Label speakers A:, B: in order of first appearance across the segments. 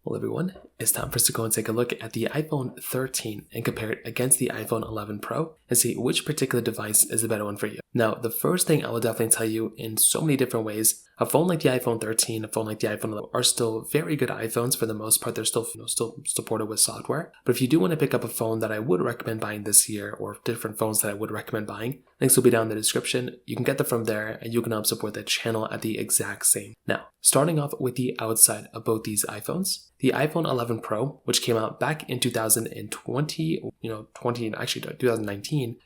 A: Well, everyone, it's time for us to go and take a look at the iPhone 13 and compare it against the iPhone 11 Pro and see which particular device is the better one for you. Now, the first thing I will definitely tell you in so many different ways, a phone like the iPhone 13, a phone like the iPhone 11 are still very good iPhones for the most part. They're still supported with software. But if you do want to pick up a phone that I would recommend buying this year, or different phones that I would recommend buying, links will be down in the description. You can get them from there and you can help support the channel at the exact same. Now, starting off with the outside of both these iPhones, the iPhone 11 Pro, which came out back in 2019,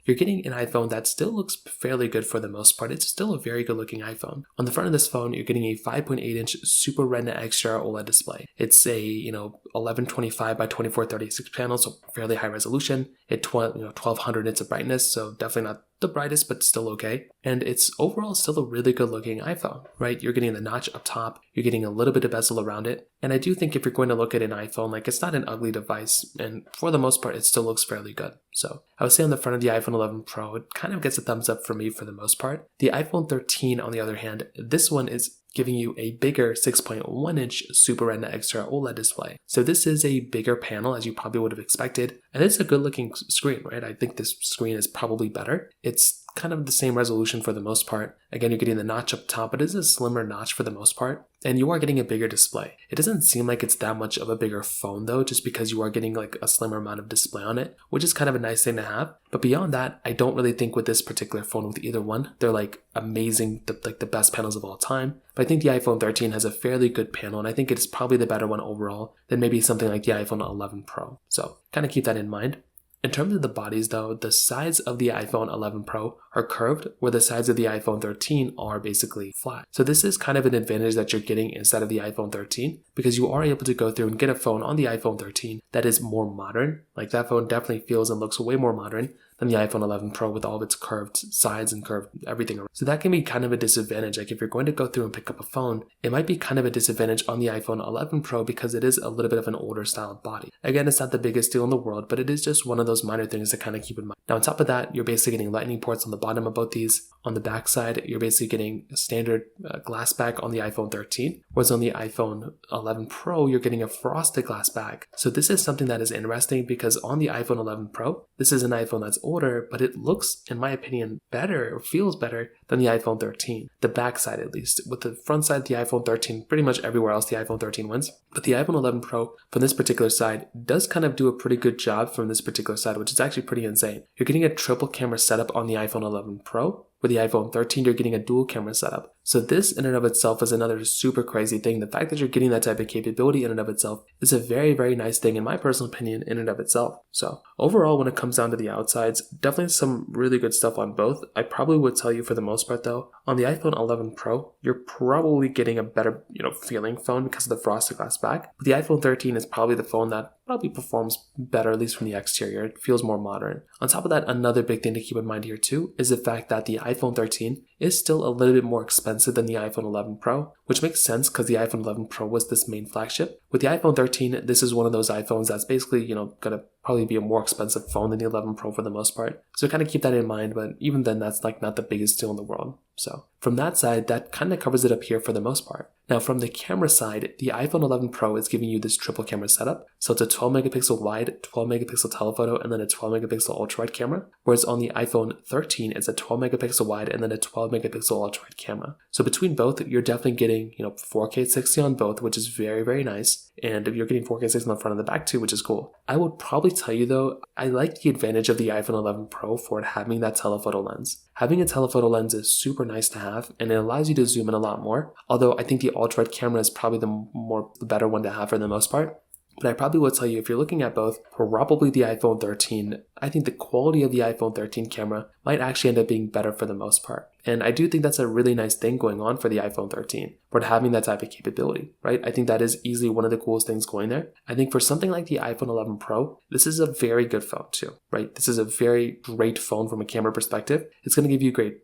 A: you're getting an iPhone that still looks fairly good for the most part. It's still a very good looking iPhone. On the front of this phone, you're getting a 5.8-inch Super Retina XDR OLED display. It's a 1125 by 2436 panel, so fairly high resolution. At 1200 nits of brightness, so definitely not the brightest, but still okay. And it's overall still a really good looking iPhone, right? You're getting the notch up top, you're getting a little bit of bezel around it. And I do think if you're going to look at an iPhone, like it's not an ugly device, and for the most part, it still looks fairly good. So I would say on the front of the iPhone 11 Pro, it kind of gets a thumbs up for me for the most part. The iPhone 13, on the other hand, this one is giving you a bigger 6.1-inch Super Retina XDR OLED display. So this is a bigger panel, as you probably would have expected, and it's a good looking screen, right? I think this screen is probably better. It's kind of the same resolution for the most part. Again, you're getting the notch up top, but it is a slimmer notch for the most part, and you are getting a bigger display. It doesn't seem like it's that much of a bigger phone though, just because you are getting like a slimmer amount of display on it, which is kind of a nice thing to have. But beyond that, I don't really think with this particular phone, with either one, they're like amazing, like the best panels of all time. But I think the iPhone 13 has a fairly good panel, and I think it is probably the better one overall than maybe something like the iPhone 11 Pro. So kind of keep that in mind. In terms of the bodies though, the sides of the iPhone 11 Pro are curved, where the sides of the iPhone 13 are basically flat. So this is kind of an advantage that you're getting instead of the iPhone 13, because you are able to go through and get a phone on the iPhone 13 that is more modern. Like that phone definitely feels and looks way more modern than the iPhone 11 Pro with all of its curved sides and curved everything around. So that can be kind of a disadvantage. Like if you're going to go through and pick up a phone, it might be kind of a disadvantage on the iPhone 11 Pro because it is a little bit of an older style body. Again, it's not the biggest deal in the world, but it is just one of those minor things to kind of keep in mind. Now on top of that, you're basically getting lightning ports on the bottom of both these. On the back side, you're basically getting a standard glass back on the iPhone 13, whereas on the iPhone 11 Pro, you're getting a frosted glass back. So this is something that is interesting because on the iPhone 11 Pro, this is an iPhone that's older, but it looks, in my opinion, better or feels better than the iPhone 13. The back side, at least. With the front side, the iPhone 13, pretty much everywhere else, the iPhone 13 wins. But the iPhone 11 Pro, from this particular side, does kind of do a pretty good job from this particular side, which is actually pretty insane. You're getting a triple camera setup on the iPhone 11 Pro. With the iPhone 13, you're getting a dual camera setup. So this in and of itself is another super crazy thing. The fact that you're getting that type of capability in and of itself is a very, very nice thing in my personal opinion in and of itself. So overall, when it comes down to the outsides, definitely some really good stuff on both. I probably would tell you for the most part though, on the iPhone 11 Pro, you're probably getting a better, feeling phone because of the frosted glass back. But the iPhone 13 is probably the phone that probably performs better, at least from the exterior. It feels more modern. On top of that, another big thing to keep in mind here too is the fact that the iPhone 13 is still a little bit more expensive than the iPhone 11 Pro, which makes sense because the iPhone 11 Pro was this main flagship. With the iPhone 13, this is one of those iPhones that's basically, gonna probably be a more expensive phone than the 11 Pro for the most part. So kind of keep that in mind, but even then, that's like not the biggest deal in the world. So from that side, that kind of covers it up here for the most part. Now from the camera side, the iPhone 11 Pro is giving you this triple camera setup. So it's a 12 megapixel wide, 12 megapixel telephoto, and then a 12 megapixel ultra wide camera. Whereas on the iPhone 13, it's a 12 megapixel wide and then a 12 megapixel ultra wide camera. So between both, you're definitely getting, 4K 60 on both, which is very, very nice. And if you're getting 4K 60 on the front and the back too, which is cool. I would probably tell you though, I like the advantage of the iPhone 11 Pro for it having that telephoto lens. Having a telephoto lens is super nice to have, and it allows you to zoom in a lot more. Although I think the ultra wide camera is probably the better one to have for the most part. But I probably would tell you if you're looking at both, probably the iPhone 13, I think the quality of the iPhone 13 camera might actually end up being better for the most part. And I do think that's a really nice thing going on for the iPhone 13, for having that type of capability, right? I think that is easily one of the coolest things going there. I think for something like the iPhone 11 Pro, this is a very good phone too, right? This is a very great phone from a camera perspective. It's going to give you great,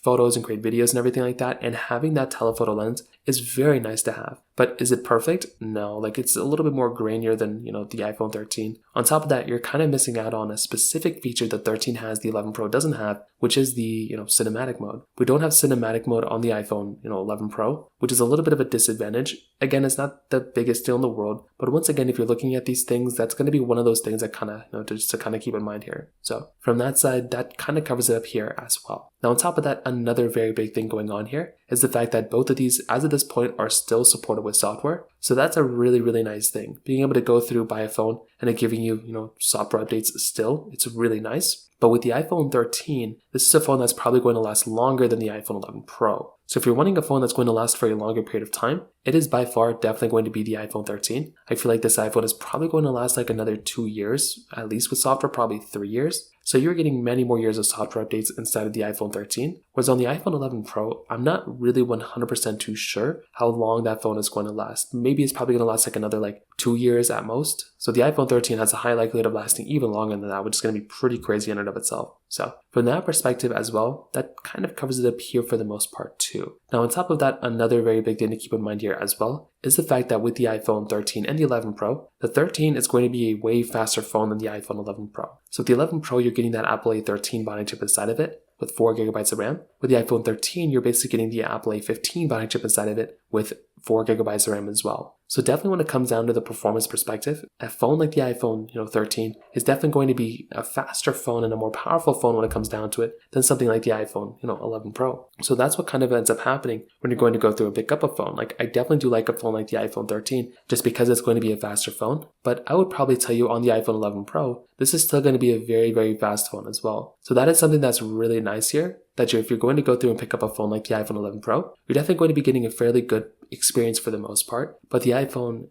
A: photos and great videos and everything like that. And having that telephoto lens is very nice to have. But is it perfect? No, like it's a little bit more grainier than, the iPhone 13. On top of that, you're kind of missing out on a specific feature that 13 has, the 11 Pro doesn't have, which is the, cinematic mode. We don't have cinematic mode on the iPhone, 11 Pro, which is a little bit of a disadvantage. Again, it's not the biggest deal in the world, but once again, if you're looking at these things, that's going to be one of those things that kind of, just to kind of keep in mind here. So from that side, that kind of covers it up here as well. Now, on top of that, another very big thing going on here is the fact that both of these, as of this point, are still supported with software. So that's a really, really nice thing. Being able to go through, buy a phone, and it giving you, software updates still, it's really nice. But with the iPhone 13, this is a phone that's probably going to last longer than the iPhone 11 Pro. So if you're wanting a phone that's going to last for a longer period of time, it is by far definitely going to be the iPhone 13. I feel like this iPhone is probably going to last like another 2 years, at least with software, probably 3 years. So you're getting many more years of software updates inside of the iPhone 13. Whereas on the iPhone 11 Pro, I'm not really 100% too sure how long that phone is going to last. Maybe it's probably going to last like another 2 years at most. So the iPhone 13 has a high likelihood of lasting even longer than that, which is going to be pretty crazy in and of itself. So from that perspective as well, that kind of covers it up here for the most part too. Now on top of that, another very big thing to keep in mind here as well is the fact that with the iPhone 13 and the 11 Pro, the 13 is going to be a way faster phone than the iPhone 11 Pro. So with the 11 Pro, you're getting that Apple A13 Bionic chip inside of it with 4GB of RAM. With the iPhone 13, you're basically getting the Apple A15 Bionic chip inside of it with 4GB of RAM as well. So definitely when it comes down to the performance perspective, a phone like the iPhone 13 is definitely going to be a faster phone and a more powerful phone when it comes down to it than something like the iPhone 11 Pro. So that's what kind of ends up happening when you're going to go through and pick up a phone. Like I definitely do like a phone like the iPhone 13 just because it's going to be a faster phone. But I would probably tell you on the iPhone 11 Pro, this is still going to be a very, very fast phone as well. So that is something that's really nice here, that if you're going to go through and pick up a phone like the iPhone 11 Pro, you're definitely going to be getting a fairly good experience for the most part. But the iPhone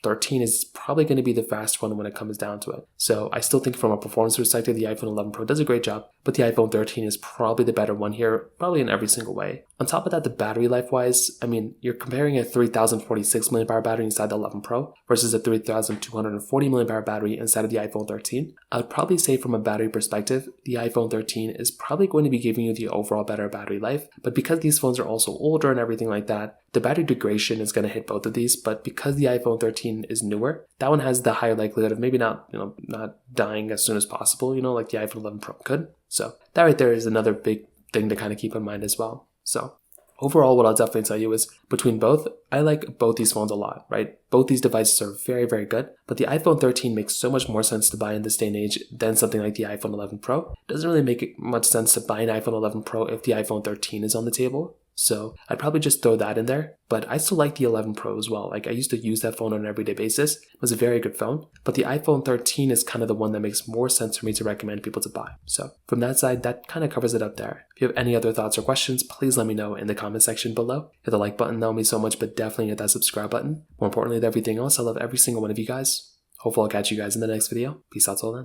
A: 13 is probably going to be the fast one when it comes down to it. So I still think from a performance perspective, the iPhone 11 Pro does a great job, but the iPhone 13 is probably the better one here, probably in every single way. On top of that, the battery life wise, you're comparing a 3046 mAh battery inside the 11 Pro versus a 3240 mAh battery inside of the iPhone 13. I would probably say from a battery perspective, the iPhone 13 is probably going to be giving you the overall better battery life. But because these phones are also older and everything like that, the battery degradation is going to hit both of these. But because the iPhone 13 is newer, that one has the higher likelihood of maybe not dying as soon as possible, like the iPhone 11 Pro could. So that right there is another big thing to kind of keep in mind as well. So overall, what I'll definitely tell you is between both, I like both these phones a lot, right? Both these devices are very, very good, but the iPhone 13 makes so much more sense to buy in this day and age than something like the iPhone 11 Pro. It doesn't really make much sense to buy an iPhone 11 Pro if the iPhone 13 is on the table. So I'd probably just throw that in there, but I still like the 11 Pro as well. Like I used to use that phone on an everyday basis. It was a very good phone, but the iPhone 13 is kind of the one that makes more sense for me to recommend people to buy. So from that side, that kind of covers it up there. If you have any other thoughts or questions, please let me know in the comment section below. Hit the like button, that would mean so much, but definitely hit that subscribe button. More importantly than everything else, I love every single one of you guys. Hopefully I'll catch you guys in the next video. Peace out till then.